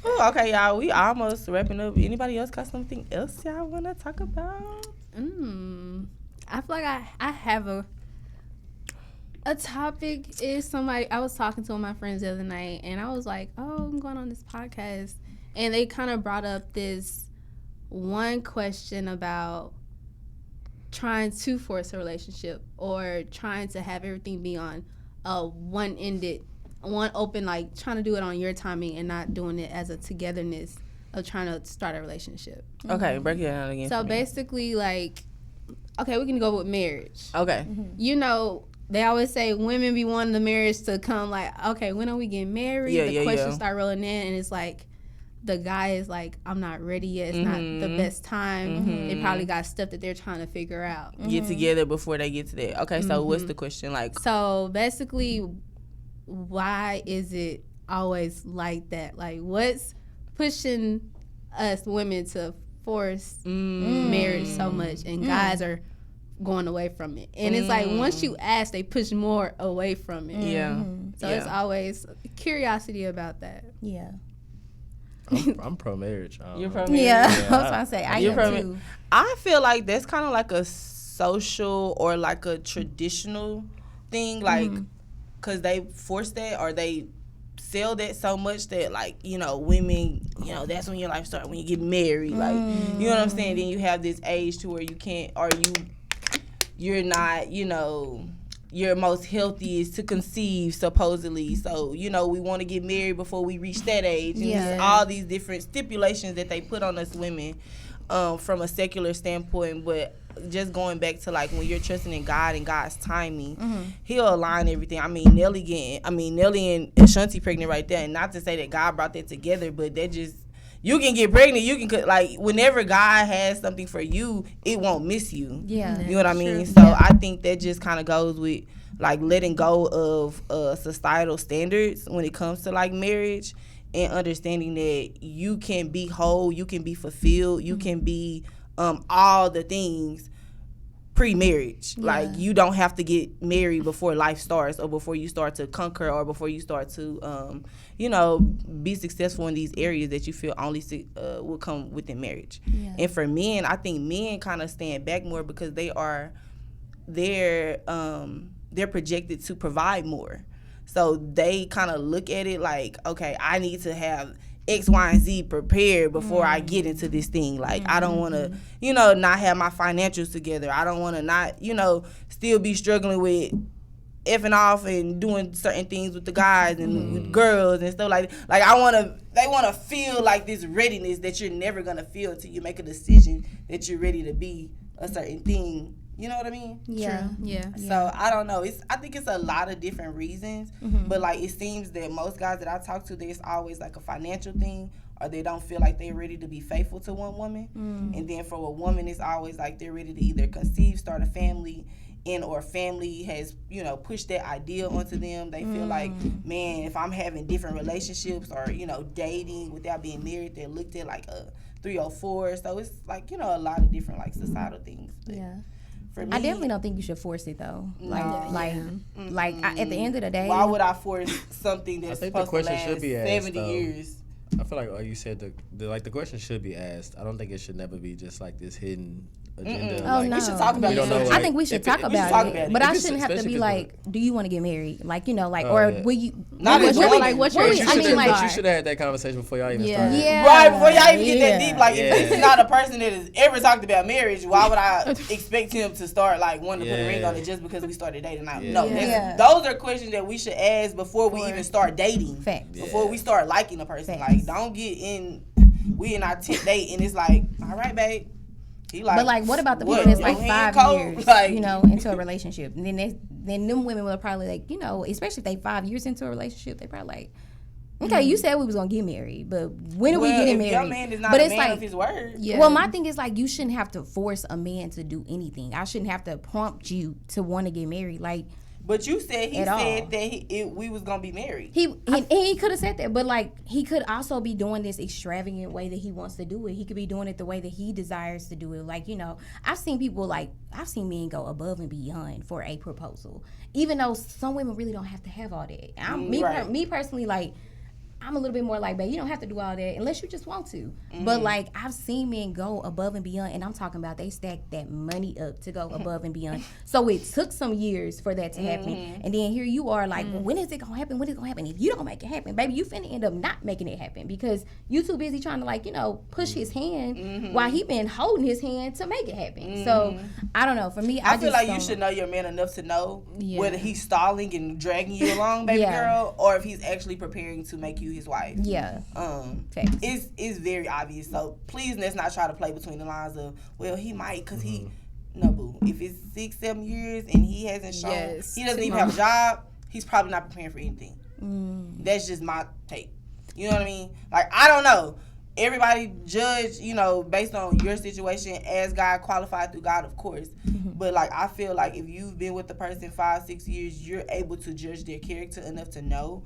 Oh, okay, y'all. We almost wrapping up. Anybody else got something else y'all want to talk about? I feel like I have a topic. Is somebody I was talking to one of my friends the other night, and I was like, "Oh, I'm going on this podcast," and they kind of brought up this one question about trying to force a relationship or trying to have everything be on a one open, like trying to do it on your timing and not doing it as a togetherness of trying to start a relationship. Okay, break it down again. So for me. basically, like, okay, we can go with marriage. Okay. You know, they always say women be wanting the marriage to come, like, okay, when are we getting married? The questions start rolling in, and it's like, the guy is like, I'm not ready yet. It's not the best time. They probably got stuff that they're trying to figure out. Get together before they get to that. Okay, so what's the question? Like, So basically, why is it always like that? Like, what's pushing us women to force marriage so much, and guys are going away from it? And it's like, once you ask, they push more away from it. yeah. So it's always curiosity about that. Yeah. I'm pro marriage. You're from here? Yeah. I was trying to say, I You're am from too. I feel like that's kind of like a social or like a traditional thing, like, because they force that or they sell that so much that, like, you know, women, you know, that's when your life starts, when you get married. Like, you know what I'm saying? Then you have this age to where you can't, or you're not, you know, your most healthiest to conceive, supposedly. So, you know, we want to get married before we reach that age. And it's all these different stipulations that they put on us women from a secular standpoint. But just going back to, like, when you're trusting in God and God's timing, He'll align everything. I mean, Nelly and Ashanti pregnant right there. And not to say that God brought that together, but that just, you can get pregnant. You can, like, whenever God has something for you, it won't miss you. Yeah. You know what I mean? So I think that just kind of goes with, like, letting go of societal standards when it comes to, like, marriage, and understanding that you can be whole, you can be fulfilled, you can be all the things pre-marriage. Like, you don't have to get married before life starts, or before you start to conquer, or before you start to you know, be successful in these areas that you feel only will come within marriage. And for men, I think men kind of stand back more because they're projected to provide more. So they kind of look at it like, okay, I need to have X, Y, and Z prepared before I get into this thing. Like, I don't want to, you know, not have my financials together. I don't want to not, you know, still be struggling with effing off and doing certain things with the guys and with girls and stuff like that. Like, they want to feel like this readiness that you're never going to feel until you make a decision that you're ready to be a certain thing. You know what I mean? Yeah. Yeah. So I don't know. I think it's a lot of different reasons, but, like, it seems that most guys that I talk to, there's always like a financial thing, or they don't feel like they're ready to be faithful to one woman. And then for a woman, it's always like they're ready to either conceive, start a family, or family has, you know, pushed that idea onto them. They feel like, man, if I'm having different relationships or, you know, dating without being married, they're looked at like a 3 or 4. So it's like, you know, a lot of different, like, societal things. But for me, I definitely don't think you should force it though. At the end of the day, why would I force something that's I think the supposed to question last should be asked, 70 years? I feel like, you said the question should be asked. I don't think it should never be just like this hidden agenda. Oh, Like, no. We should talk about We don't know, it. like, I think we should talk we should about talk it, about it. but If I it's- shouldn't have to especially be 'cause like, do you want to get married? Like, you know, like, Oh, or yeah. will you? Not what as would- women. Like, what's your what would- I mean, like, you should have had that conversation before y'all even Yeah. started. yeah, Right, before y'all even get that yeah. deep, like, if this is not a person that has ever talked about marriage, why would I expect him to start, like, wanting to put a ring on it just because we started dating? Like, no, Yeah. those are questions that we should ask before we even start dating. Facts. Before we start liking a person. Facts. Like, don't get in, we in our 10th date, and it's like, all right, babe, He like, but like, what about the people what, that's your like hand 5 cold? years, Like- you know, into a relationship, and then them women will probably like, you know, especially if they 5 years into a relationship, they probably like, okay, you said we was gonna get married, but when are we getting if married? your man is not But a it's man like, of his word. Yeah. well, my thing is like, you shouldn't have to force a man to do anything. I shouldn't have to prompt you to want to get married. Like, But you said he At said all. that we was gonna be married. he could have said that, but like, he could also be doing this extravagant way that he wants to do it. He could be doing it the way that he desires to do it. Like, you know, I've seen men go above and beyond for a proposal, even though some women really don't have to have all that. Me personally, like, I'm a little bit more like, babe, you don't have to do all that unless you just want to. But like, I've seen men go above and beyond, and I'm talking about they stacked that money up to go above and beyond. So it took some years for that to happen, and then here you are like, well, when is it gonna happen? When is it gonna happen? If you don't make it happen, baby, you finna end up not making it happen because you too busy trying to, like, you know, push his hand while he been holding his hand to make it happen. So I don't know. For me, I feel like you should know your man enough to know whether he's stalling and dragging you along, baby girl, or if he's actually preparing to make you his wife. Yeah. Facts. It's very obvious. So please let's not try to play between the lines of, well, he might because he no boo. If it's 6-7 years and he hasn't shown, he doesn't even have a job, he's probably not preparing for anything. That's just my take. You know what I mean? Like, I don't know. Everybody judge, you know, based on your situation as God, qualified through God, of course. But like, I feel like if you've been with the person 5-6 years, you're able to judge their character enough to know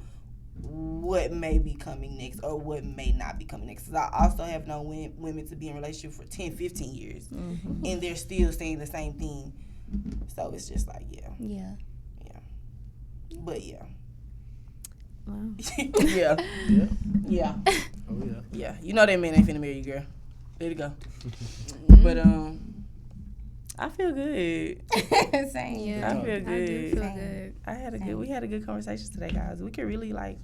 what may be coming next or what may not be coming next. Because I also have known women to be in a relationship for 10-15 years and they're still saying the same thing. So it's just like, yeah. But yeah. Wow. Yeah. Oh yeah. Yeah. You know that man ain't finna marry you, girl. Let it go. But I feel good. Same. Yeah, I feel I do good. feel good. We had a good conversation today, guys. We could really like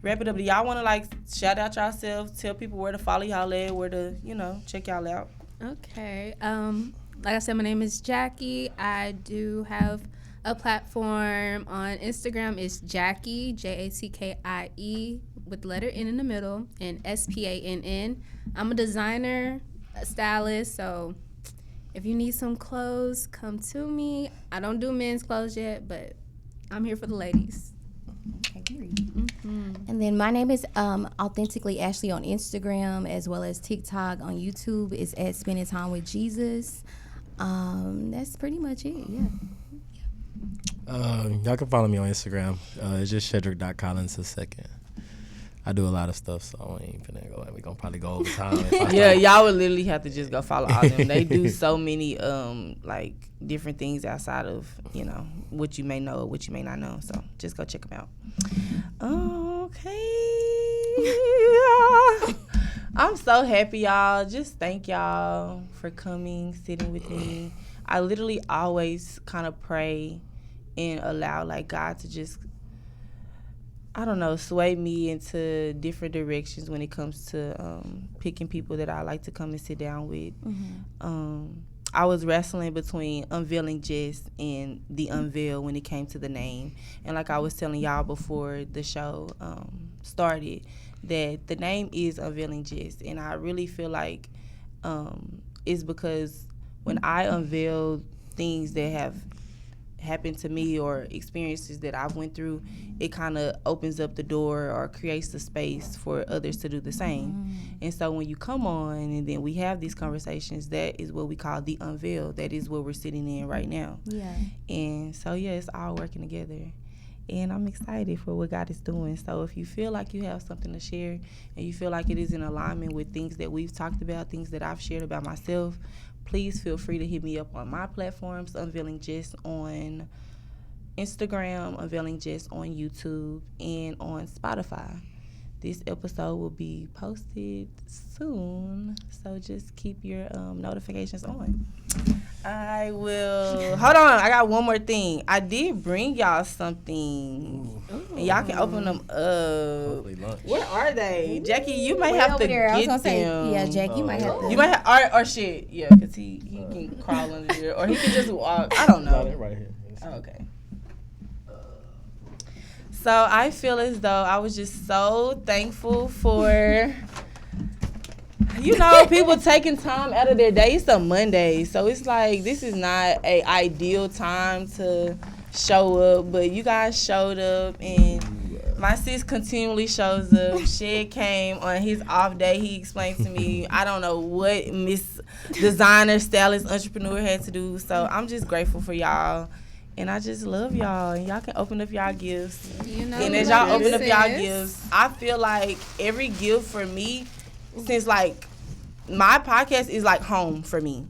wrap it up. Do y'all want to like shout out yourselves, tell people where to follow y'all at, where to, you know, check y'all out? Okay. Like I said, my name is Jackie. I do have a platform on Instagram. It's Jackie, Jackie, with the letter N in the middle, and SPANN. I'm a designer, a stylist, so if you need some clothes, come to me. I don't do men's clothes yet, but I'm here for the ladies. And then my name is Authentically Ashley on Instagram as well as TikTok. On YouTube is at Spending Time with Jesus. That's pretty much it. Yeah. Y'all can follow me on Instagram. It's just Shedrick.Collins2. I do a lot of stuff, so I ain't finna go. We're gonna probably go over time. Yeah, y'all would literally have to just go follow all them. They do so many like different things outside of, you know, what you may know or what you may not know. So just go check them out. Okay. I'm so happy, y'all. Just thank y'all for coming, sitting with me. I literally always kind of pray and allow like God to just, I don't know, sway me into different directions when it comes to picking people that I like to come and sit down with. I was wrestling between Unveiling Jess and The Unveil when it came to the name. And like I was telling y'all before the show started, that the name is Unveiling Jess. And I really feel like it's because when I unveil things that have happened to me or experiences that I've went through, it kind of opens up the door or creates the space for others to do the same. And so when you come on and then we have these conversations, that is what we call the unveil. That is what we're sitting in right now. Yeah. And so yeah, it's all working together. And I'm excited for what God is doing. So if you feel like you have something to share and you feel like it is in alignment with things that we've talked about, things that I've shared about myself, please feel free to hit me up on my platforms, Unveiling Jess on Instagram, Unveiling Jess on YouTube, and on Spotify. This episode will be posted soon, so just keep your notifications on. I will. Hold on, I got one more thing. I did bring y'all something. And y'all can open them up. Hopefully lunch. Where are they? Jackie, you might Way have over to there. I was get gonna say, them. yeah, Jack, you might have to. You might have, or shit, yeah, because he can crawl under there, or he can just walk. I don't know. Right here. Oh, okay. So I feel as though I was just so thankful for you know, people taking time out of their day. It's a Monday, so it's like this is not a ideal time to show up, but you guys showed up, and my sis continually shows up. Shed came on his off day. He explained to me, I don't know what Miss Designer, Stylist, Entrepreneur had to do. So I'm just grateful for y'all. And I just love y'all. And y'all can open up y'all gifts. You know, And as y'all open up y'all gifts, I feel like every gift for me, since like my podcast is like home for me.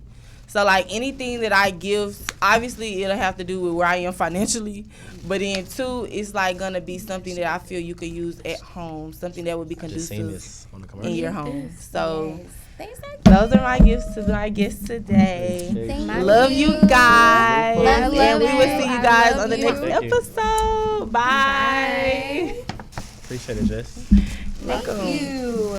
So like anything that I give, obviously it'll have to do with where I am financially. But then too, it's like gonna be something that I feel you could use at home, something that would be conducive in your home. So those are my gifts to my guests today. Love you guys. And we will see you guys on the next episode. Bye. Appreciate it, Jess. Thank you.